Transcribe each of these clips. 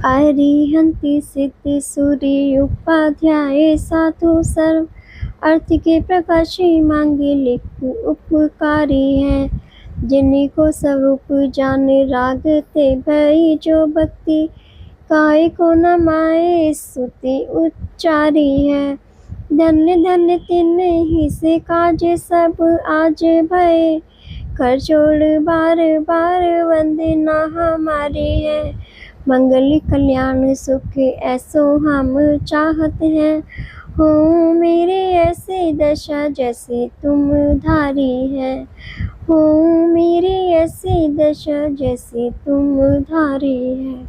अरिहन्ति सिद्धि उपाध्याय साधु सर्व अर्थ के प्रकाशी मांगे लिख उपकारी हैं। जिन्हीं को स्वरूप जाने रागते भई जो भक्ति काय को न माए स्तुति उच्चारी है। धन्य धन्य तिन्हीं से काज सब आज भय कर जोड़ बार बार वंदना हमारी है। मंगल कल्याण सुख ऐसो हम चाहते हैं। हो मेरे ऐसे दशा जैसे तुम धारी है। हो मेरे ऐसे दशा जैसे तुम धारी है।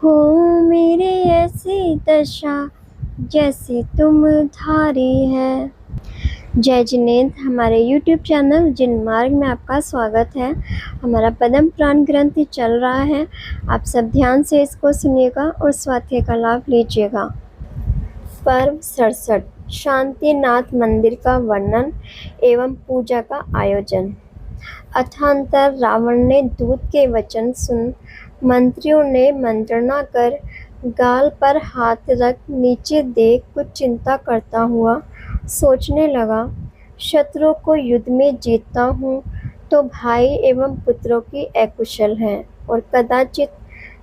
हो मेरे ऐसी दशा जैसे तुम धारी है। जय जिनेंद्र, हमारे YouTube चैनल जिनमार्ग में आपका स्वागत है। हमारा पद्म पुराण ग्रंथ चल रहा है। आप सब ध्यान से इसको सुनिएगा और स्वाध्याय का लाभ लीजिएगा। पर्व 67 शांतिनाथ मंदिर का वर्णन एवं पूजा का आयोजन। अथांतर रावण ने दूत के वचन सुन मंत्रियों ने मंत्रणा कर गाल पर हाथ रख नीचे देख कुछ चिंता करता हुआ सोचने लगा, शत्रुओं को युद्ध में जीतता हूँ तो भाई एवं पुत्रों की अकुशल है और कदाचित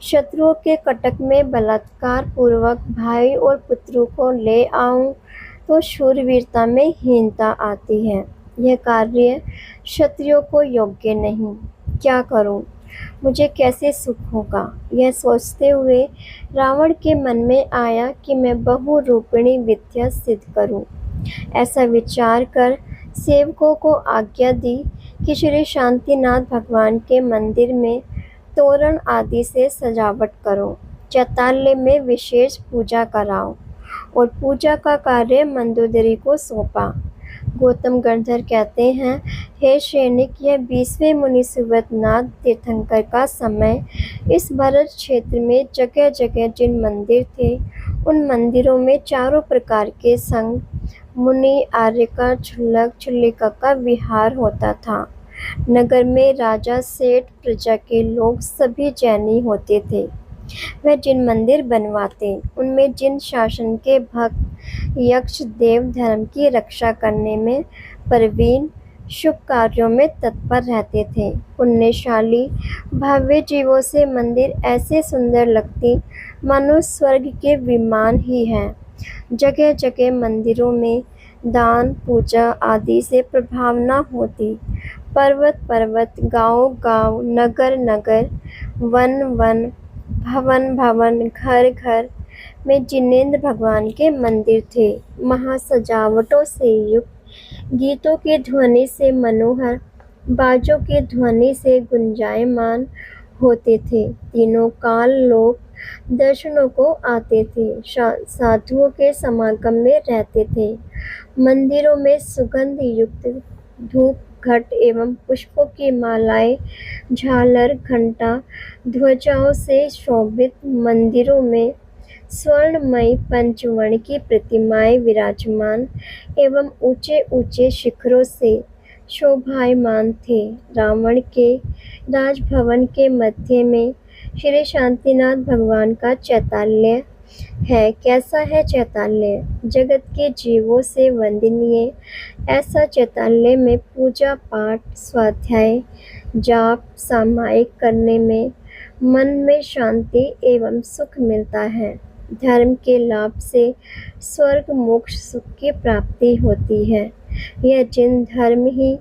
शत्रुओं के कटक में बलात्कार पूर्वक भाई और पुत्रों को ले आऊं तो शूरवीरता में हीनता आती है। यह कार्य क्षत्रियों को योग्य नहीं। क्या करूं? मुझे कैसे सुख होगा? यह सोचते हुए रावण के मन में आया कि मैं बहुरूपिणी विद्या सिद्ध करूं। ऐसा विचार कर सेवकों को आज्ञा दी कि श्री शांतिनाथ भगवान के मंदिर में तोरण आदि से सजावट करो, चैताल्य में विशेष पूजा कराओ और पूजा का कार्य मंदोदरी को सौंपा। गौतम गंधर कहते हैं, हे सैनिक, यह 20वें मुनि सुव्रतनाथ तीर्थंकर का समय इस भरत क्षेत्र में जगह जगह जिन मंदिर थे उन मंदिरों में चारों प्रकार के संघ मुनि आर्यका क्षुल्लक क्षुल्लिका का विहार होता था। नगर में राजा सेठ प्रजा के लोग सभी जैनी होते थे। वह जिन मंदिर बनवाते उनमें जिन शासन के भक्त यक्ष देव धर्म की रक्षा करने में प्रवीण शुभ कार्यों में तत्पर रहते थे। पुण्यशाली भव्य जीवों से मंदिर ऐसे सुंदर लगती मानो स्वर्ग के विमान ही हैं। जगह जगह मंदिरों में दान पूजा आदि से प्रभावना होती। पर्वत पर्वत, गांव गांव, नगर नगर, वन वन, भवन भवन, घर घर में जिनेंद्र भगवान के मंदिर थे। महासजावटों से युक्त, गीतों की ध्वनि से मनोहर, बाजों की ध्वनि से गुंजायमान होते थे। तीनों काल लोग दर्शनों को आते थे, साधुओं के समागम में रहते थे। मंदिरों में सुगंध युक्त धूप घट एवं पुष्पों की मालाएं, झालर घंटा ध्वजाओं से शोभित मंदिरों में स्वर्णमयी पंचवर्ण की प्रतिमाएं विराजमान एवं ऊंचे ऊंचे शिखरों से शोभायमान थे। रावण के राजभवन के मध्य में श्री शांतिनाथ भगवान का चैताल्य है। कैसा है चैताल्य? जगत के जीवों से वंदनीय ऐसा चैताल्य में पूजा पाठ, स्वाध्याय, जाप, सामायिक करने में मन में शांति एवं सुख मिलता है। धर्म के लाभ से स्वर्ग मोक्ष सुख की प्राप्ति होती है। यह जिन धर्म ही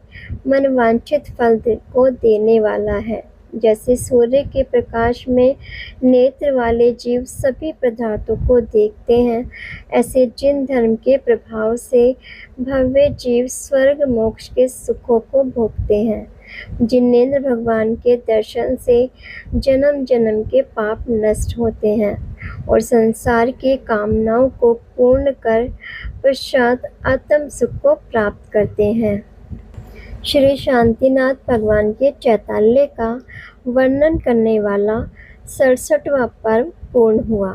मनवांछित फल को देने वाला है। जैसे सूर्य के प्रकाश में नेत्र वाले जीव सभी पदार्थों को देखते हैं, ऐसे जिन धर्म के प्रभाव से भव्य जीव स्वर्ग मोक्ष के सुखों को भोगते हैं। जिनेंद्र भगवान के दर्शन से जन्म जन्म के पाप नष्ट होते हैं और संसार की कामनाओं को पूर्ण कर पश्चात आत्म सुख को प्राप्त करते हैं। श्री शांतिनाथ भगवान के चैताल्य का वर्णन करने वाला 67वां पर्व पूर्ण हुआ।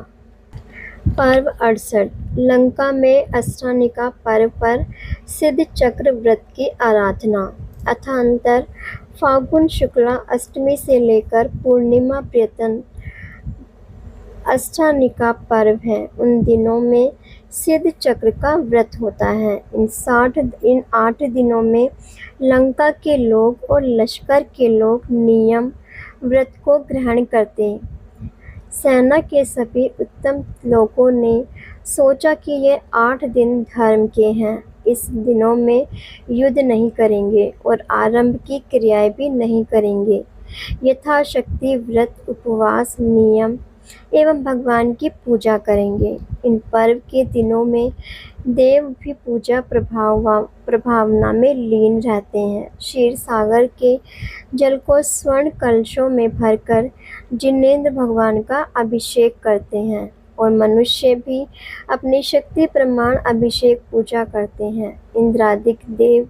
पर्व 68 लंका में अष्टानिका पर्व पर सिद्ध चक्र व्रत की आराधना। अथांतर फाल्गुन शुक्ला अष्टमी से लेकर पूर्णिमा पर्यंत अष्टानिका पर्व है। उन दिनों में सिद्ध चक्र का व्रत होता है। इन 8 दिनों में लंका के लोग और लश्कर के लोग नियम व्रत को ग्रहण करते। सेना के सभी उत्तम लोगों ने सोचा कि ये 8 दिन धर्म के हैं। इस दिनों में युद्ध नहीं करेंगे और आरंभ की क्रियाएं भी नहीं करेंगे। यथाशक्ति व्रत, उपवास, नियम एवं भगवान की पूजा करेंगे। इन पर्व के दिनों में देव भी पूजा प्रभावना में लीन रहते हैं। क्षीर सागर के जल को स्वर्ण कलशों में भरकर जिनेंद्र भगवान का अभिषेक करते हैं और मनुष्य भी अपनी शक्ति प्रमाण अभिषेक पूजा करते हैं। इंद्रादिक देव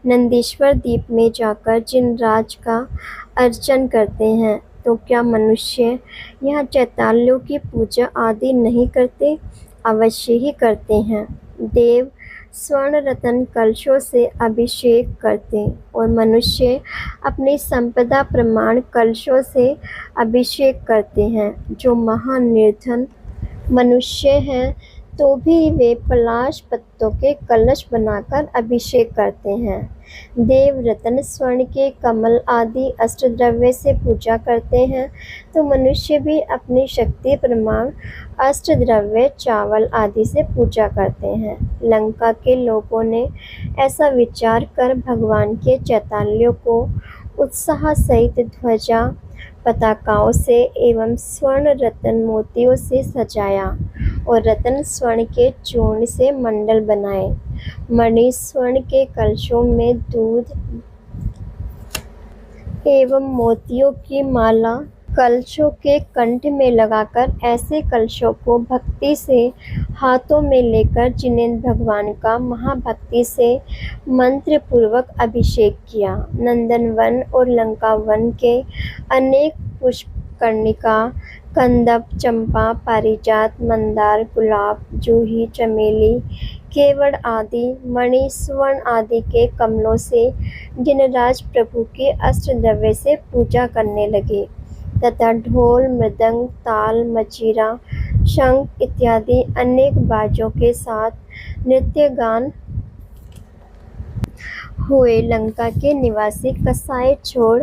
नंदीश्वर द्वीप में जाकर जिनराज का अर्चन करते हैं, तो क्या मनुष्य यहाँ चैताल्यों की पूजा आदि नहीं करते? अवश्य ही करते हैं। देव स्वर्ण रत्न कलशों से अभिषेक करते और मनुष्य अपनी संपदा प्रमाण कलशों से अभिषेक करते हैं। जो महानिर्धन मनुष्य हैं तो भी वे पलाश पत्तों के कलश बनाकर अभिषेक करते हैं। देव रत्न, स्वर्ण के कमल आदि अष्टद्रव्य से पूजा करते हैं, तो मनुष्य भी अपनी शक्ति प्रमाण अष्टद्रव्य, चावल आदि से पूजा करते हैं। लंका के लोगों ने ऐसा विचार कर भगवान के चैताल्यों को उत्साह सहित ध्वजा पताकाओं से एवं स्वर्ण रत्न मोतियों से सजाया और रत्न स्वर्ण के चूर्ण से मंडल बनाए। मणि स्वर्ण के कलशों में दूध एवं मोतियों की माला कलशों के कंठ में लगाकर ऐसे कलशों को भक्ति से हाथों में लेकर जिनेंद्र भगवान का महाभक्ति से मंत्र पूर्वक अभिषेक किया। नंदन वन और लंका वन के अनेक पुष्पकर्णिका, कंदप, चंपा, पारिजात, मंदार, गुलाब, जूही, चमेली, केवड़ आदि मणि, स्वर्ण आदि के कमलों से जिनराज प्रभु की अष्टद्रव्य से पूजा करने लगे तथा ढोल, मृदंग, ताल, मजीरा, शंख इत्यादि अनेक बाजों के साथ नृत्य गान हुए। लंका के निवासी कसाई छोड़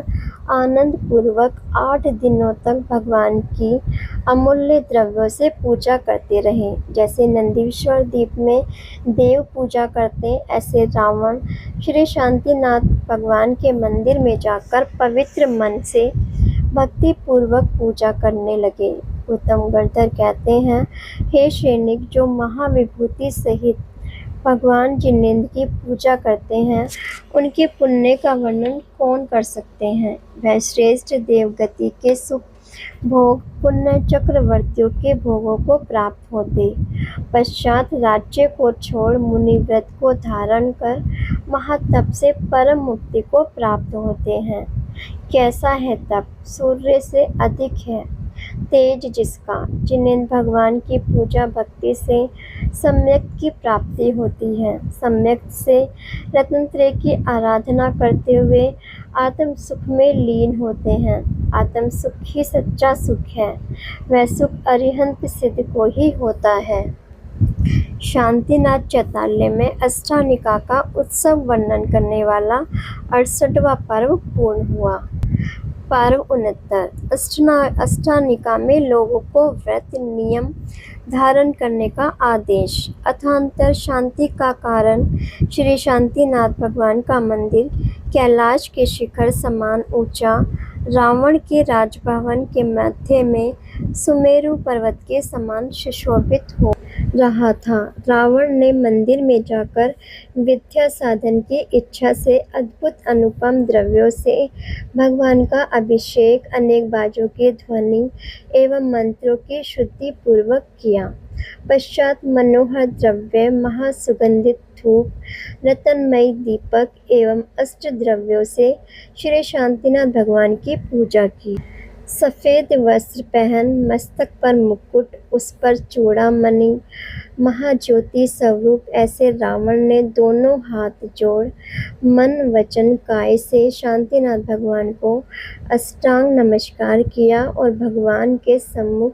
आनंद पूर्वक 8 दिनों तक भगवान की अमूल्य द्रव्यों से पूजा करते रहे। जैसे नंदीश्वर द्वीप में देव पूजा करते, ऐसे रावण श्री शांतिनाथ भगवान के मंदिर में जाकर पवित्र मन से भक्ति पूर्वक पूजा करने लगे। उत्तम गणधर कहते हैं, हे सैनिक, जो महाविभूति सहित भगवान जिनेंद्र की पूजा करते हैं, उनके पुण्य का वर्णन कौन कर सकते हैं। वह श्रेष्ठ देवगति के सुख भोग पुण्य चक्रवर्तियों के भोगों को प्राप्त होते। पश्चात राज्य को छोड़ मुनि व्रत को धारण कर महातप से परम मुक्ति को प्राप्त होते हैं। कैसा है तप? सूर्य से अधिक है तेज जिसका। जिनेंद्र भगवान की पूजा भक्ति से सम्यक की प्राप्ति होती है। सम्यक से रत्नत्रय की आराधना करते हुए आत्म सुख में लीन होते हैं। आत्म सुख ही सच्चा सुख है। वह सुख अरिहंत सिद्ध को ही होता है। शांतिनाथ चैताल्य में अष्टानिका का उत्सव वर्णन करने वाला 68वां पर्व पूर्ण हुआ। पर्व 69। अष्टानिका में लोगों को व्रत नियम धारण करने का आदेश। अथांतर शांति का कारण श्री शांतिनाथ भगवान का मंदिर कैलाश के शिखर समान ऊंचा रावण के राजभवन के मध्य में सुमेरु पर्वत के समान सुशोभित हो रहा था। रावण ने मंदिर में जाकर विद्या साधन की इच्छा से अद्भुत अनुपम द्रव्यों से भगवान का अभिषेक, अनेक बाजों की ध्वनि एवं मंत्रों की शुद्धि पूर्वक किया। पश्चात मनोहर द्रव्य, महासुगंधित धूप, रत्नमयी दीपक एवं अष्ट द्रव्यों से श्री शांतिनाथ भगवान की पूजा की। सफ़ेद वस्त्र पहन, मस्तक पर मुकुट, उस पर चूड़ामणि, महाज्योति स्वरूप ऐसे रावण ने दोनों हाथ जोड़ मन वचन काय से शांतिनाथ भगवान को अष्टांग नमस्कार किया और भगवान के सम्मुख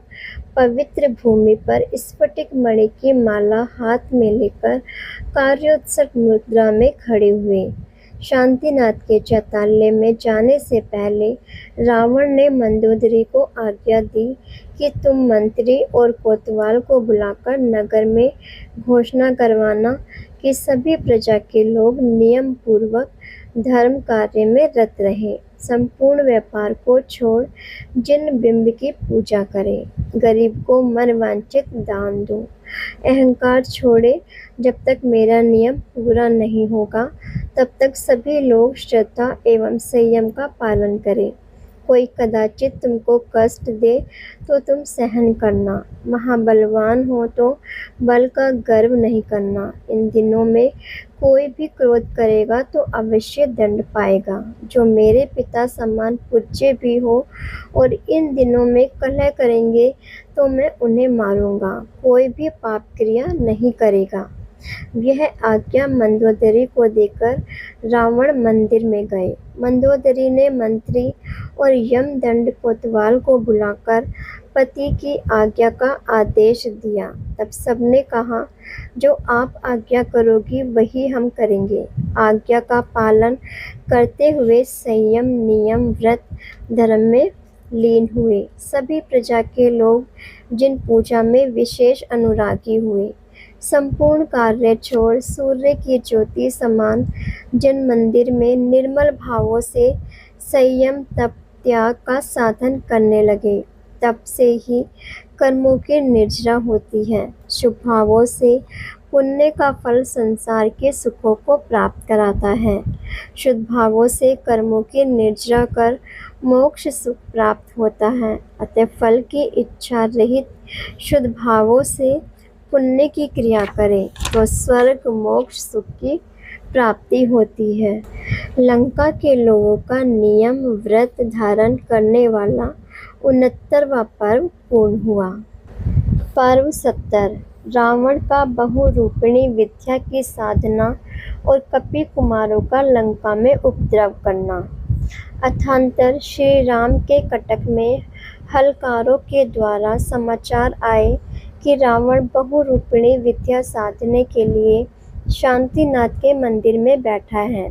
पवित्र भूमि पर स्फटिक मणि की माला हाथ में लेकर कार्योत्सुक मुद्रा में खड़े हुए। शांतिनाथ के चैताल्य में जाने से पहले रावण ने मंदोदरी को आज्ञा दी कि तुम मंत्री और कोतवाल को बुलाकर नगर में घोषणा करवाना कि सभी प्रजा के लोग नियम पूर्वक धर्म कार्य में रत रहे, संपूर्ण व्यापार को छोड़ जिन बिंब की पूजा करें, गरीब को मनवांछित दान दो, अहंकार छोड़े। जब तक मेरा नियम पूरा नहीं होगा तब तक सभी लोग श्रद्धा एवं संयम का पालन करें। कोई कदाचित तुमको कष्ट दे तो तुम सहन करना, महाबलवान हो तो बल का गर्व नहीं करना। इन दिनों में कोई भी क्रोध करेगा तो अवश्य दंड पाएगा। जो मेरे पिता समान पूज्य भी हो और इन दिनों में कलह करेंगे तो मैं उन्हें मारूंगा। कोई भी पाप क्रिया नहीं करेगा। यह आज्ञा मंदोदरी को देकर रावण मंदिर में गए। मंदोदरी ने मंत्री और यमदंड कोतवाल को बुलाकर पति की आज्ञा का आदेश दिया। तब सबने कहा, जो आप आज्ञा करोगी वही हम करेंगे। आज्ञा का पालन करते हुए संयम, नियम, व्रत, धर्म में लीन हुए। सभी प्रजा के लोग जिन पूजा में विशेष अनुरागी हुए, संपूर्ण कार्य छोड़ सूर्य की ज्योति समान जिन मंदिर में निर्मल भावों से संयम, तप, त्याग का साधन करने लगे। तप से ही कर्मों की निर्जरा होती है। शुभ भावों से पुण्य का फल संसार के सुखों को प्राप्त कराता है। शुद्ध भावों से कर्मों की निर्जरा कर मोक्ष सुख प्राप्त होता है। अतः फल की इच्छा रहित शुद्ध भावों से पुण्य की क्रिया करें तो स्वर्ग, मोक्ष, सुख की प्राप्ति होती है। लंका के लोगों का नियम व्रत धारण करने वाला 69वां पर्व पूर्ण हुआ। पर्व 70 रावण का बहुरूपिणी विद्या की साधना और कपि कुमारों का लंका में उपद्रव करना। अथांतर श्री राम के कटक में हलकारों के द्वारा समाचार आए कि रावण बहुरूपिणी विद्या साधने के लिए शांतिनाथ के मंदिर में बैठा है।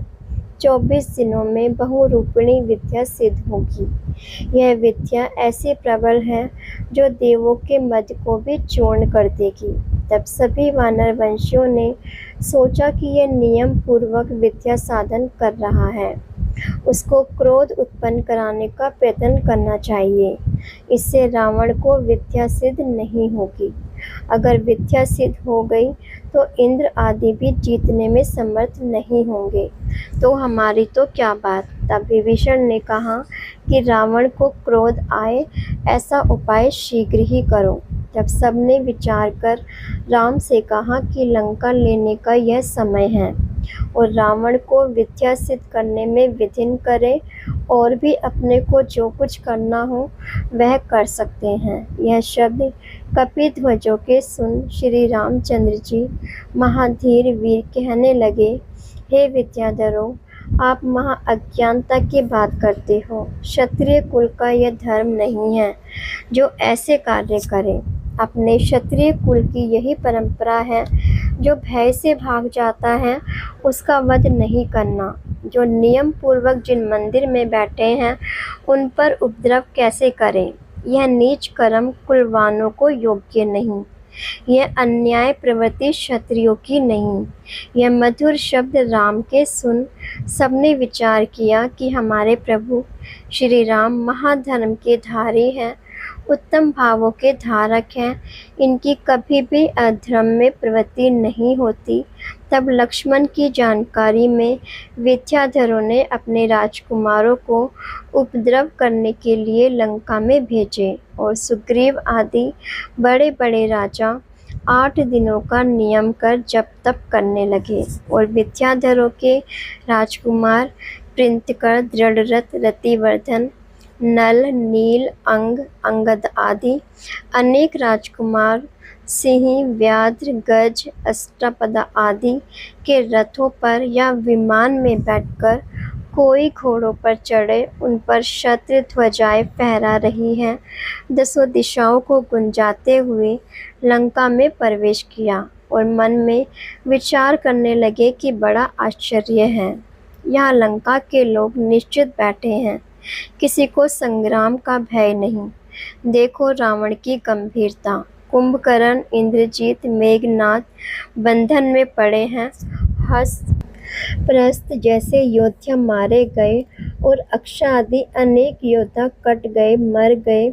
24 दिनों में बहुरूपिणी विद्या सिद्ध होगी। यह विद्या ऐसी प्रबल है जो देवों के मद को भी चूर्ण कर देगी। तब सभी वानर वंशियों ने सोचा कि यह नियम पूर्वक विद्या साधन कर रहा है, उसको क्रोध उत्पन्न कराने का प्रयत्न करना चाहिए। इससे रावण को विद्या सिद्ध नहीं होगी। अगर विद्या सिद्ध हो गई तो इंद्र आदि भी जीतने में समर्थ नहीं होंगे, तो हमारी तो क्या बात। तब विभीषण ने कहा कि रावण को क्रोध आए ऐसा उपाय शीघ्र ही करो। जब सबने विचार कर राम से कहा कि लंका लेने का यह समय है और रावण को विद्या सिद्ध करने में विघ्न करे और भी अपने को जो कुछ करना हो वह कर सकते हैं। यह शब्द कपिध्वजों के सुन श्री रामचंद्र जी महाधीर वीर कहने लगे, हे विद्याधरों, आप महा अज्ञानता की बात करते हो। क्षत्रिय कुल का यह धर्म नहीं है जो ऐसे कार्य करे। अपने क्षत्रिय कुल की यही परंपरा है। जो भय से भाग जाता है उसका वध नहीं करना। जो नियम पूर्वक जिन मंदिर में बैठे हैं उन पर उपद्रव कैसे करें। यह नीच कर्म कुलवानों को योग्य नहीं। यह अन्याय प्रवृत्ति क्षत्रियों की नहीं। यह मधुर शब्द राम के सुन सबने विचार किया कि हमारे प्रभु श्री राम महाधर्म के धारी हैं, उत्तम भावों के धारक हैं, इनकी कभी भी अधर्म में प्रवृत्ति नहीं होती। तब लक्ष्मण की जानकारी में विद्याधरों ने अपने राजकुमारों को उपद्रव करने के लिए लंका में भेजे और सुग्रीव आदि बड़े बड़े राजा 8 दिनों का नियम कर जप तप करने लगे और विद्याधरों के राजकुमार प्रिंतकर, दृढ़रथ, रतिवर्धन, नल, नील, अंग, अंगद आदि अनेक राजकुमार सिंह, व्याघ्र, गज, अष्टपद आदि के रथों पर या विमान में बैठकर कोई घोड़ों पर चढ़े, उन पर शस्त्र ध्वजाएं फहरा रही हैं। दसों दिशाओं को गुंजाते हुए लंका में प्रवेश किया और मन में विचार करने लगे कि बड़ा आश्चर्य है। यहाँ लंका के लोग निश्चित बैठे हैं, किसी को संग्राम का भय नहीं। देखो रावण की गंभीरता। कुंभकर्ण, इंद्रजीत, मेघनाद बंधन में पड़े हैं। हस्त, प्रस्थ जैसे योद्धा मारे गए और अक्ष आदि अनेक योद्धा कट गए, मर गए,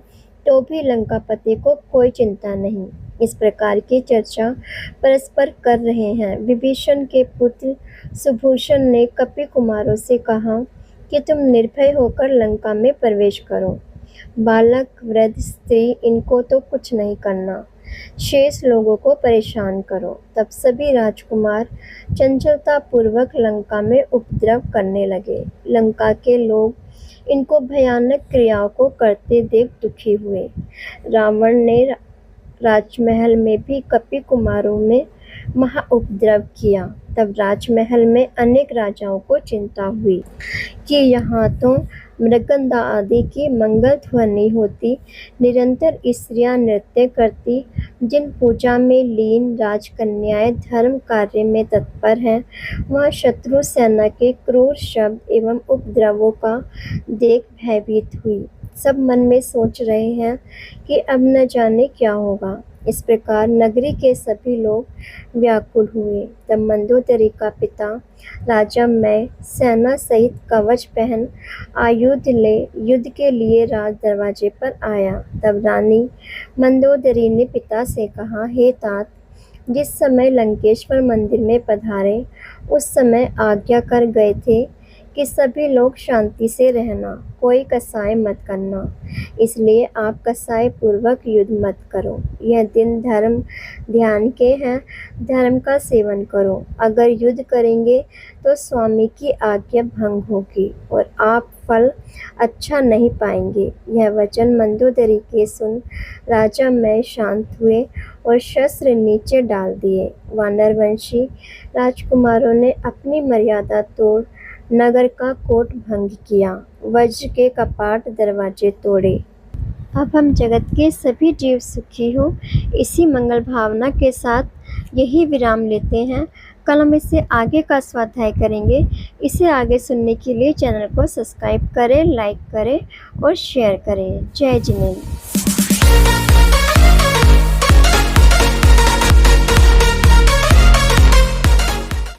तो भी लंकापति को कोई चिंता नहीं। इस प्रकार की चर्चा परस्पर कर रहे हैं। विभीषण के पुत्र सुभूषण ने कपि कुमारों से कहा कि तुम निर्भय होकर लंका में प्रवेश करो। बालक, वृद्ध, स्त्री, इनको तो कुछ नहीं करना। शेष लोगों को परेशान करो। तब सभी राजकुमार चंचलता पूर्वक लंका में उपद्रव करने लगे। लंका के लोग इनको भयानक क्रियाओं को करते देख दुखी हुए। रावण ने राजमहल में भी कपि कुमारों में महा उपद्रव किया। तब राजमहल में अनेक राजाओं को चिंता हुई कि यहाँ तो मृगंदा आदि की मंगल ध्वनि होती, निरंतर स्त्रियां नृत्य करती, जिन पूजा में लीन राजकन्याएं धर्म कार्य में तत्पर हैं, वहाँ शत्रु सेना के क्रूर शब्द एवं उपद्रवों का देख भयभीत हुई। सब मन में सोच रहे हैं कि अब न जाने क्या होगा। इस प्रकार नगरी के सभी लोग व्याकुल हुए। तब मंदोदरी का पिता राजा मय सेना सहित कवच पहन आयुध ले युद्ध के लिए राज दरवाजे पर आया। तब रानी मंदोदरी ने पिता से कहा, हे तात, जिस समय लंकेश्वर मंदिर में पधारे उस समय आज्ञा कर गए थे कि सभी लोग शांति से रहना, कोई कसाई मत करना। इसलिए आप कसाई पूर्वक युद्ध मत करो। यह दिन धर्म ध्यान के हैं, धर्म का सेवन करो। अगर युद्ध करेंगे तो स्वामी की आज्ञा भंग होगी और आप फल अच्छा नहीं पाएंगे। यह वचन मंदोदरी के सुन राजा मय शांत हुए और शस्त्र नीचे डाल दिए। वानरवंशी राजकुमारों ने अपनी मर्यादा तोड़ नगर का कोट भंग किया, वज्र के कपाट दरवाजे तोड़े। अब हम जगत के सभी जीव सुखी हो, इसी मंगल भावना के साथ यही विराम लेते हैं। कल हम इससे आगे का स्वाध्याय करेंगे। इसे आगे सुनने के लिए चैनल को सब्सक्राइब करें, लाइक करें और शेयर करें। जय जिनेन्द्र।